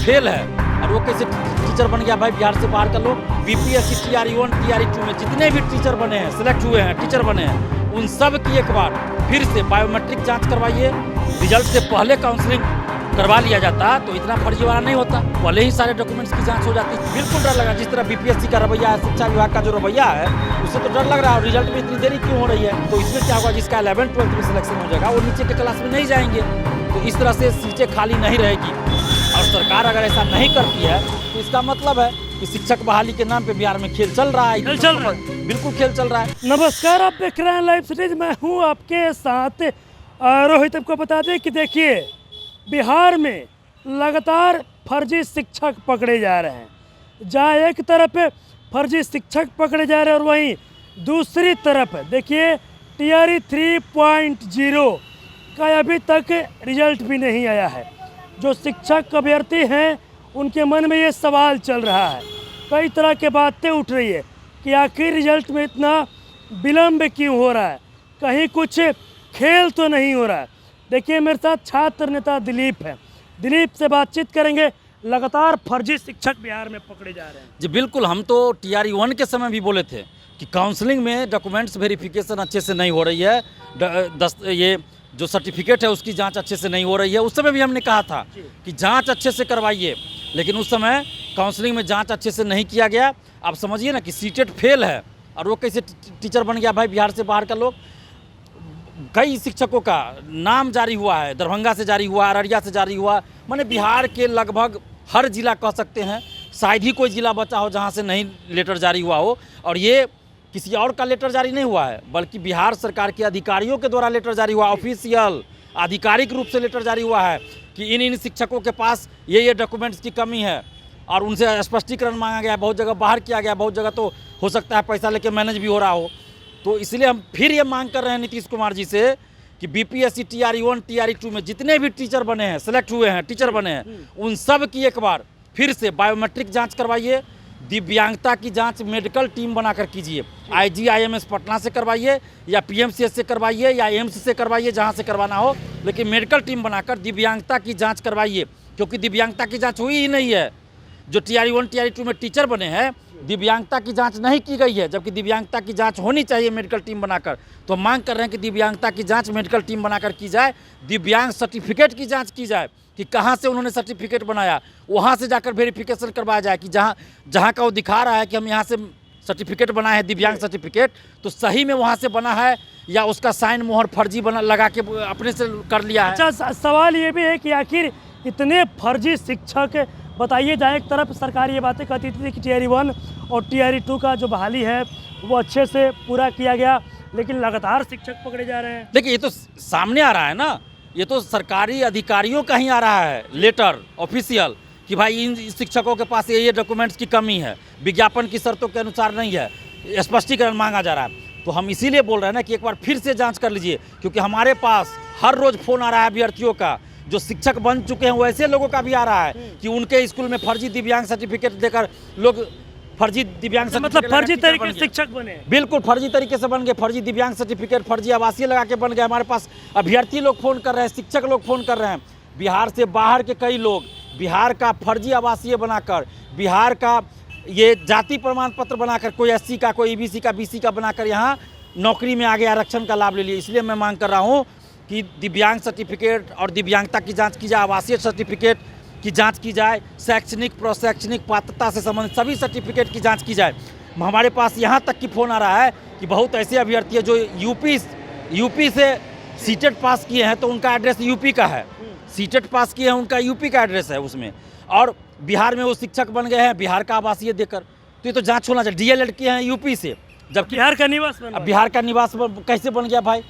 Fail है और वो कैसे टीचर बन गया भाई बिहार से बाहर का लोग। बीपीएससी TRE1 TRE2 में जितने भी टीचर बने हैं, सिलेक्ट हुए हैं, टीचर बने हैं, उन सब की एक बार फिर से बायोमेट्रिक जांच करवाइए। रिजल्ट से पहले काउंसलिंग करवा लिया जाता तो इतना फर्जीवाड़ा नहीं होता, पहले ही सारे डॉक्यूमेंट्स की जांच हो जाती। बिल्कुल डर लगा, जिस तरह बीपीएससी का रवैया है, शिक्षा विभाग का जो रवैया है, उससे तो डर लग रहा है। और रिजल्ट में इतनी देरी क्यों हो रही है? तो इसमें क्या होगा, जिसका 11th-12th में सिलेक्शन हो जाएगा वो नीचे के क्लास में नहीं जाएंगे, तो इस तरह से सीटें खाली नहीं रहेगी। और सरकार अगर ऐसा नहीं करती है तो इसका मतलब है कि शिक्षक बहाली के नाम पे बिहार में खेल चल रहा है। खेल चल रहा है, बिल्कुल खेल चल रहा है। नमस्कार, आप देख रहे हैं लाइव सिटीज, मैं हूं आपके साथ रोहित। आपको बता दें कि देखिए बिहार में लगातार फर्जी शिक्षक पकड़े जा रहे हैं। जहाँ एक तरफ फर्जी शिक्षक पकड़े जा रहे हैं और वहीं दूसरी तरफ देखिए TRE 3.0 का अभी तक रिजल्ट भी नहीं आया है। जो शिक्षक अभ्यर्थी हैं उनके मन में ये सवाल चल रहा है, कई तरह के बातें उठ रही है कि आखिर रिजल्ट में इतना विलम्ब क्यों हो रहा है, कहीं कुछ खेल तो नहीं हो रहा है। देखिए मेरे साथ छात्र नेता दिलीप है, दिलीप से बातचीत करेंगे। लगातार फर्जी शिक्षक बिहार में पकड़े जा रहे हैं। जी बिल्कुल, हम तो TRE1 के समय भी बोले थे कि काउंसलिंग में डॉक्यूमेंट्स वेरिफिकेशन अच्छे से नहीं हो रही है, ये जो सर्टिफिकेट है उसकी जांच अच्छे से नहीं हो रही है। उस समय भी हमने कहा था कि जांच अच्छे से करवाइए, लेकिन उस समय काउंसलिंग में जांच अच्छे से नहीं किया गया। आप समझिए ना कि सीटेट फेल है और वो कैसे टीचर बन गया भाई बिहार से बाहर का लोग। कई शिक्षकों का नाम जारी हुआ है, दरभंगा से जारी हुआ, अररिया से जारी हुआ, माने बिहार के लगभग हर जिला कह सकते हैं, शायद ही कोई जिला बचा हो जहां से नहीं लेटर जारी हुआ हो। और ये किसी और का लेटर जारी नहीं हुआ है, बल्कि बिहार सरकार के अधिकारियों के द्वारा लेटर जारी हुआ, ऑफिशियल आधिकारिक रूप से लेटर जारी हुआ है कि इन शिक्षकों के पास ये डॉक्यूमेंट्स की कमी है और उनसे स्पष्टीकरण मांगा गया। बहुत जगह बाहर किया गया, बहुत जगह तो हो सकता है पैसा लेके मैनेज भी हो रहा हो। तो इसलिए हम फिर ये मांग कर रहे हैं नीतीश कुमार जी से कि बीपीएससी TRE1 TRE2 में जितने भी टीचर बने हैं, सिलेक्ट हुए हैं, टीचर बने हैं, उन सब की एक बार फिर से बायोमेट्रिक जांच करवाइए। दिव्यांगता की जांच मेडिकल टीम बनाकर कीजिए। IGIMS पटना से करवाइए या PMCH से करवाइए या एम्स से करवाइए, जहां से करवाना हो, लेकिन मेडिकल टीम बनाकर दिव्यांगता की जांच करवाइए, क्योंकि दिव्यांगता की जांच हुई ही नहीं है। जो TRE1 TRE2 में टीचर बने हैं, दिव्यांगता की जांच नहीं की गई है, जबकि दिव्यांगता की जांच होनी चाहिए मेडिकल टीम बनाकर। तो मांग कर रहे हैं कि दिव्यांगता की जांच मेडिकल टीम बनाकर की जाए, दिव्यांग सर्टिफिकेट की जांच की जाए कि कहाँ से उन्होंने सर्टिफिकेट बनाया, वहाँ से जाकर वेरिफिकेशन करवाया जाए कि जहाँ का वो दिखा रहा है कि हम यहाँ से सर्टिफिकेट बनाए हैं दिव्यांग सर्टिफिकेट, तो सही में वहाँ से बना है या उसका साइन मोहर फर्जी बना लगा के अपने से कर लिया है। अच्छा, सवाल ये भी है कि आखिर इतने फर्जी शिक्षक, बताइए, जहाँ एक तरफ सरकार ये बातें कहती थी कि TRE1 और TRE2 का जो बहाली है वो अच्छे से पूरा किया गया, लेकिन लगातार शिक्षक पकड़े जा रहे हैं। देखिए ये तो सामने आ रहा है ना, ये तो सरकारी अधिकारियों का ही आ रहा है लेटर ऑफिशियल कि भाई इन शिक्षकों के पास ये डॉक्यूमेंट्स की कमी है, विज्ञापन की शर्तों के अनुसार नहीं है, स्पष्टीकरण मांगा जा रहा है। तो हम इसीलिए बोल रहे हैं ना कि एक बार फिर से जांच कर लीजिए, क्योंकि हमारे पास हर रोज़ फ़ोन आ रहा है अभ्यर्थियों का, जो शिक्षक बन चुके हैं वैसे लोगों का भी आ रहा है कि उनके स्कूल में फर्जी दिव्यांग सर्टिफिकेट देकर लोग फर्जी दिव्यांग मतलब फर्जी तरीके से शिक्षक बने। बिल्कुल फर्जी तरीके से बन गए, फर्जी दिव्यांग सर्टिफिकेट, फर्जी आवासीय लगा के बन गए। हमारे पास अभ्यर्थी लोग फ़ोन कर रहे हैं, शिक्षक लोग फ़ोन कर रहे हैं, बिहार से बाहर के कई लोग बिहार का फर्जी आवासीय बनाकर, बिहार का ये जाति प्रमाण पत्र बनाकर, कोई SC का, कोई EBC का, BC का बनाकर यहाँ नौकरी में आगे आरक्षण का लाभ ले लिए। इसलिए मैं मांग कर रहा हूँ कि दिव्यांग सर्टिफिकेट और दिव्यांगता की जांच की जाए, आवासीय सर्टिफिकेट की जांच की जाए, शैक्षणिक प्रशैक्षणिक पात्रता से संबंधित सभी सर्टिफिकेट की जांच की जाए। हमारे पास यहाँ तक की फ़ोन आ रहा है कि बहुत ऐसे अभ्यर्थी है जो यूपी से सीटेट पास किए हैं, तो उनका एड्रेस यूपी का है, सीटेट पास किए हैं उनका यूपी का एड्रेस है उसमें, और बिहार में वो शिक्षक बन गए हैं बिहार का आवासीय देकर। तो ये तो जाँच होना चाहिए। DLED किए हैं यूपी से, जबकि बिहार का निवास कैसे बन गया भाई?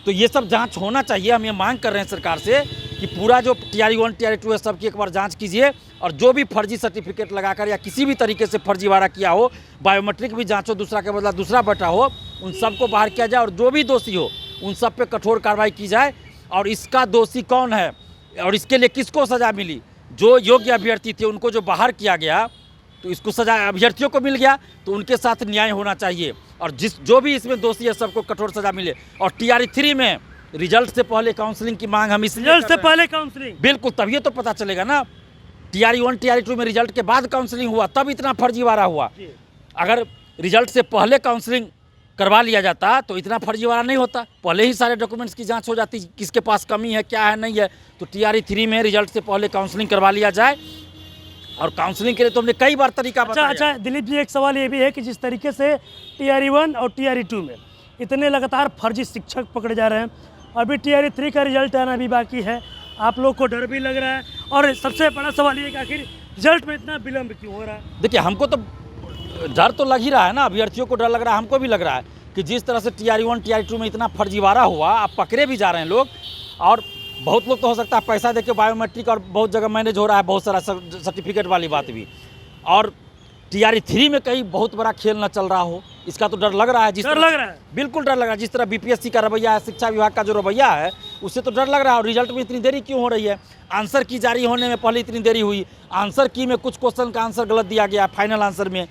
तो ये सब जांच होना चाहिए। हम ये मांग कर रहे हैं सरकार से कि पूरा जो TRE1 TRE2 है सबकी एक बार जांच कीजिए, और जो भी फर्जी सर्टिफिकेट लगाकर या किसी भी तरीके से फर्जीवाड़ा किया हो, बायोमेट्रिक भी जांच हो, दूसरा के बदला दूसरा बैठा हो, उन सबको बाहर किया जाए और जो भी दोषी हो उन सब पे कठोर कार्रवाई की जाए। और इसका दोषी कौन है और इसके लिए किसको सज़ा मिली? जो योग्य अभ्यर्थी थे उनको जो बाहर किया गया, तो इसको सजा अभ्यर्थियों को मिल गया, तो उनके साथ न्याय होना चाहिए। और जो भी इसमें दोषी है सबको कठोर सजा मिले। और TRE 3 में रिजल्ट से पहले काउंसलिंग की मांग हम इसलिए रिजल्ट से पहले काउंसलिंग, बिल्कुल, तभी तो पता चलेगा ना। टीआरई 1 टीआरई 2 में रिजल्ट के बाद काउंसलिंग हुआ तब इतना फर्जीवाड़ा हुआ। जी। अगर रिजल्ट से पहले काउंसलिंग करवा लिया जाता तो इतना फर्जीवाड़ा नहीं होता, पहले ही सारे डॉक्यूमेंट्स की जांच हो जाती, किसके पास कमी है क्या है नहीं है। तो टीआरई 3 में रिजल्ट से पहले काउंसलिंग करवा लिया जाए, और काउंसलिंग के लिए तो हमने कई बार तरीका बताया। अच्छा, दिलीप जी, एक सवाल ये भी है कि जिस तरीके से टीआरई 1 और टीआरई 2 में इतने लगातार फर्जी शिक्षक पकड़े जा रहे हैं, अभी टीआरई 3 का रिजल्ट आना भी बाकी है, आप लोग को डर भी लग रहा है, और सबसे बड़ा सवाल ये कि आखिर रिजल्ट में इतना विलम्ब क्यों हो रहा है? देखिए, हमको तो डर तो लग ही रहा है ना, अभ्यर्थियों को डर लग रहा है, हमको भी लग रहा है कि जिस तरह से टीआरई 1 टीआरई 2 में इतना फर्जीवाड़ा हुआ, अब पकड़े भी जा रहे हैं लोग, और बहुत लोग तो हो सकता है पैसा देके बायोमेट्रिक और बहुत जगह मैनेज हो रहा है, बहुत सारा सर्टिफिकेट वाली बात भी, और टीआरई 3 में कहीं बहुत बड़ा खेल न चल रहा हो, इसका तो डर लग रहा है। डर लग रहा है, बिल्कुल डर लग रहा है। जिस तरह बीपीएससी का रवैया है, शिक्षा विभाग का जो रवैया है, उससे तो डर लग रहा है। और रिजल्ट में इतनी देरी क्यों हो रही है? आंसर की जारी होने में पहले इतनी देरी हुई, आंसर की में कुछ क्वेश्चन का आंसर गलत दिया गया फाइनल आंसर में,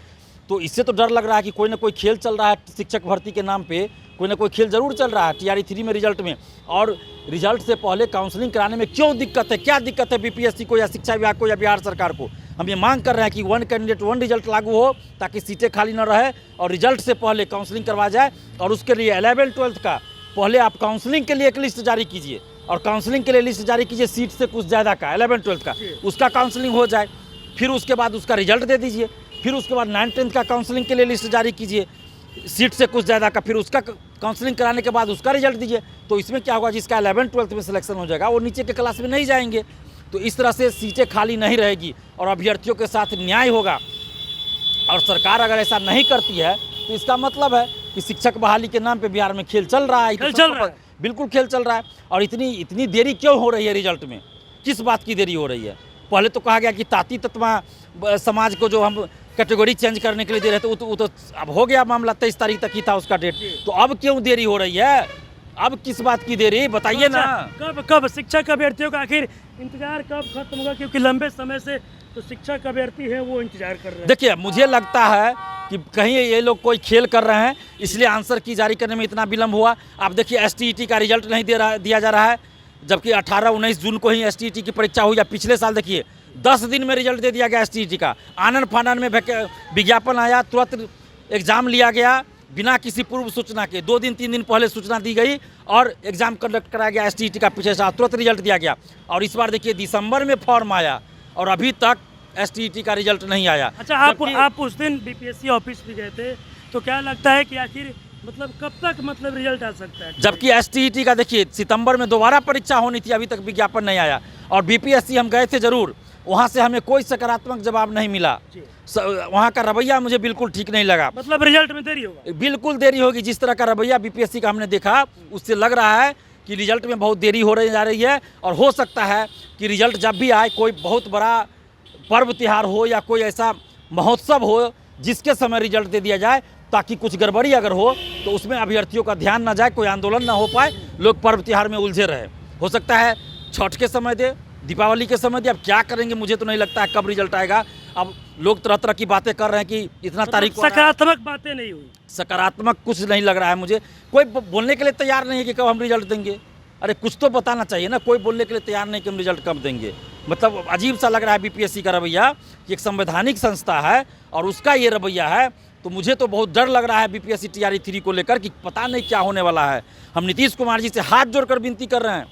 तो इससे तो डर लग रहा है कि कोई ना कोई खेल चल रहा है शिक्षक भर्ती के नाम पे, कोई ना कोई खेल जरूर चल रहा है टीआरई 3 में रिजल्ट में। और रिजल्ट से पहले काउंसलिंग कराने में क्यों दिक्कत है, क्या दिक्कत है बीपीएससी को या शिक्षा विभाग को या बिहार सरकार को? हम ये मांग कर रहे हैं कि 1 कैंडिडेट 1 रिजल्ट लागू हो, ताकि सीटें खाली न रहे, और रिजल्ट से पहले काउंसलिंग करवा जाए। और उसके लिए 11-12 का पहले आप काउंसलिंग के लिए एक लिस्ट जारी कीजिए, और काउंसलिंग के लिए लिस्ट जारी कीजिए सीट से कुछ ज़्यादा का, 11-12 का, उसका काउंसलिंग हो जाए, फिर उसके बाद उसका रिजल्ट दे दीजिए, फिर उसके बाद 9-10 का काउंसलिंग के लिए लिस्ट जारी कीजिए सीट से कुछ ज़्यादा का, फिर उसका काउंसलिंग कराने के बाद उसका रिजल्ट दीजिए। तो इसमें क्या होगा, जिसका 11-12 में सिलेक्शन हो जाएगा वो नीचे के क्लास में नहीं जाएंगे, तो इस तरह से सीटें खाली नहीं रहेगी और अभ्यर्थियों के साथ न्याय होगा। और सरकार अगर ऐसा नहीं करती है तो इसका मतलब है कि शिक्षक बहाली के नाम पे बिहार में खेल चल रहा है। बिल्कुल खेल चल रहा है। और इतनी देरी क्यों हो रही है रिजल्ट में, किस बात की देरी हो रही है? पहले तो कहा गया कि ताती तत्वा समाज को जो हम कैटेगरी चेंज करने के लिए दे रहे थे, वो तो अब हो गया मामला, 23 तारीख तक ही था उसका डेट, तो अब क्यों देरी हो रही है? अब किस बात की देरी, बताइए ना। कब शिक्षक अभ्यर्थियों का आखिर इंतजार कब खत्म होगा? क्योंकि लंबे समय से तो शिक्षक अभ्यर्थी है वो इंतजार कर रहे हैं। देखिए, मुझे लगता है कि कहीं ये लोग कोई खेल कर रहे हैं, इसलिए आंसर की जारी करने में इतना विलम्ब हुआ। आप देखिए, एसटीईटी का रिजल्ट नहीं दिया जा रहा है, जबकि 18-19 जून को ही एसटीईटी की परीक्षा हुई। या पिछले साल देखिए 10 दिन में रिजल्ट दे दिया गया एसटीईटी का, आनन फानन में विज्ञापन आया, तुरंत एग्जाम लिया गया बिना किसी पूर्व सूचना के। 2 दिन 3 दिन पहले सूचना दी गई और एग्जाम कंडक्ट कराया गया एसटीईटी का, पिछले साल तुरंत रिजल्ट दिया गया। और इस बार देखिए दिसंबर में फॉर्म आया और अभी तक एसटीईटी का रिजल्ट नहीं आया। अच्छा, आप उस दिन बीपीएससी ऑफिस भी गए थे, तो क्या लगता है कि आखिर मतलब कब तक मतलब रिजल्ट आ सकता है? जबकि एसटीईटी का देखिए सितंबर में दोबारा परीक्षा होनी थी, अभी तक विज्ञापन नहीं आया। और बीपीएससी हम गए थे जरूर, वहाँ से हमें कोई सकारात्मक जवाब नहीं मिला। वहाँ का रवैया मुझे बिल्कुल ठीक नहीं लगा। मतलब रिजल्ट में देरी होगा? बिल्कुल देरी होगी। जिस तरह का रवैया बीपीएससी का हमने देखा, उससे लग रहा है कि रिजल्ट में बहुत देरी हो जा रही है। और हो सकता है कि रिजल्ट जब भी आए, कोई बहुत बड़ा पर्व त्यौहार हो या कोई ऐसा महोत्सव हो जिसके समय रिजल्ट दे दिया जाए, ताकि कुछ गड़बड़ी अगर हो तो उसमें अभ्यर्थियों का ध्यान ना जाए, कोई आंदोलन ना हो पाए, लोग पर्व त्यौहार में उलझे रहे। हो सकता है छठ के समय दे, दीपावली के समय दे, अब क्या करेंगे मुझे तो नहीं लगता है कब रिजल्ट आएगा। अब लोग तरह तरह की बातें कर रहे हैं कि इतना तारीख, सकारात्मक बातें नहीं हुई, सकारात्मक कुछ नहीं लग रहा है मुझे। कोई बोलने के लिए तैयार नहीं है कि कब हम रिजल्ट देंगे। अरे कुछ तो बताना चाहिए ना, कोई बोलने के लिए तैयार नहीं कि हम रिजल्ट कब देंगे। मतलब अजीब सा लग रहा है बीपीएससी का रवैया कि एक संवैधानिक संस्था है और उसका ये रवैया है। तो मुझे तो बहुत डर लग रहा है बीपीएससी टीआरई 3 को लेकर कि पता नहीं क्या होने वाला है। हम नीतीश कुमार जी से हाथ जोड़कर विनती कर रहे हैं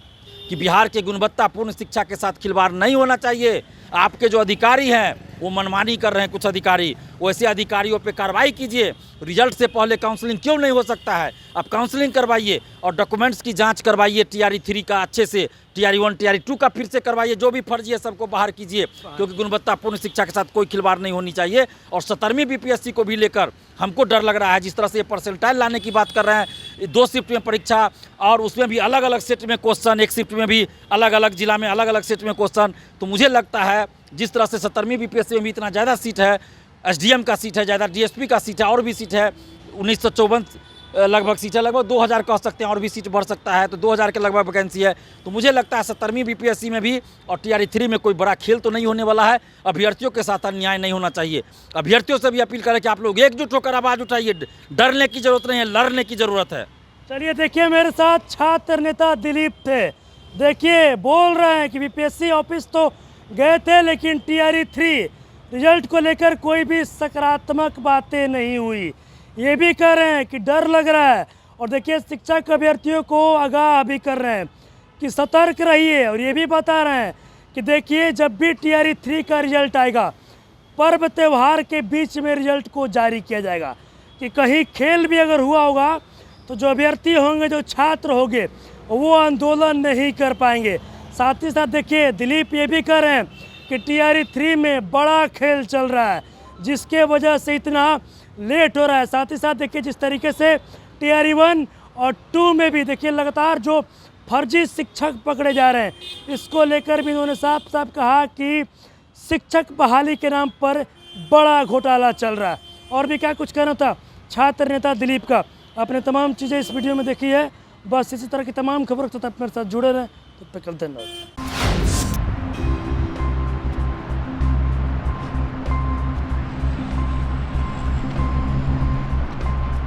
कि बिहार के गुणवत्तापूर्ण शिक्षा के साथ खिलवाड़ नहीं होना चाहिए। आपके जो अधिकारी हैं वो मनमानी कर रहे हैं, कुछ अधिकारी, वैसे अधिकारियों पे कार्रवाई कीजिए। रिजल्ट से पहले काउंसलिंग क्यों नहीं हो सकता है? आप काउंसलिंग करवाइए और डॉक्यूमेंट्स की जांच करवाइए टीआरई 3 का अच्छे से, टीआरई 1 टीआरई 2 का फिर से करवाइए। जो भी फर्जी है सबको बाहर कीजिए, क्योंकि गुणवत्तापूर्ण शिक्षा के साथ कोई खिलवाड़ नहीं होनी चाहिए। और 17वीं बीपीएससी को भी लेकर हमको डर लग रहा है। जिस तरह से परसेंटाइल लाने की बात कर रहे हैं, 2 शिफ्ट में परीक्षा और उसमें भी अलग अलग सेट में क्वेश्चन, एक शिफ्ट में भी अलग अलग जिला में अलग अलग सेट में क्वेश्चन, तो मुझे लगता है जिस तरह से 17वीं बीपीएससी में भी इतना ज़्यादा सीट है, एसडीएम का सीट है ज़्यादा, डीएसपी का सीट है और भी सीट है, 1954 लगभग सीट है, लगभग 2000 कह सकते हैं, और भी सीट बढ़ सकता है, तो 2000 के लगभग वैकेंसी है। तो मुझे लगता है 17वीं बीपीएससी में भी और टीआरई 3 में कोई बड़ा खेल तो नहीं होने वाला है। अभ्यर्थियों के साथ अन्याय नहीं होना चाहिए। अभ्यर्थियों से भी अपील करें कि आप लोग एकजुट होकर आवाज़ उठाइए, डरने की जरूरत नहीं है, लड़ने की ज़रूरत है। चलिए, देखिए मेरे साथ छात्र नेता दिलीप थे। देखिए बोल रहे हैं कि बीपीएससी ऑफिस तो गए थे, लेकिन TRE 3 रिजल्ट को लेकर कोई भी सकारात्मक बातें नहीं हुई। ये भी कह रहे हैं कि डर लग रहा है, और देखिए शिक्षक अभ्यर्थियों को आगाह भी कर रहे हैं कि सतर्क रहिए, और ये भी बता रहे हैं कि देखिए जब भी TRE 3 का रिजल्ट आएगा, पर्व त्यौहार के बीच में रिजल्ट को जारी किया जाएगा, कि कहीं खेल भी अगर हुआ होगा तो जो अभ्यर्थी होंगे, जो छात्र होंगे, वो आंदोलन नहीं कर पाएंगे। साथ ही साथ देखिए दिलीप ये भी कह रहे हैं कि TRE 3 में बड़ा खेल चल रहा है, जिसके वजह से इतना लेट हो रहा है। साथ ही साथ देखिए जिस तरीके से TRE 1 और 2 में भी देखिए लगातार जो फर्जी शिक्षक पकड़े जा रहे हैं, इसको लेकर भी उन्होंने साफ साफ कहा कि शिक्षक बहाली के नाम पर बड़ा घोटाला चल रहा है। और भी क्या कुछ कहना था छात्र नेता दिलीप का, आपने तमाम चीज़ें इस वीडियो में देखी है। बस इसी तरह की तमाम खबरों के साथ आप मेरे साथ जुड़े रहें। तब तक धन्यवाद।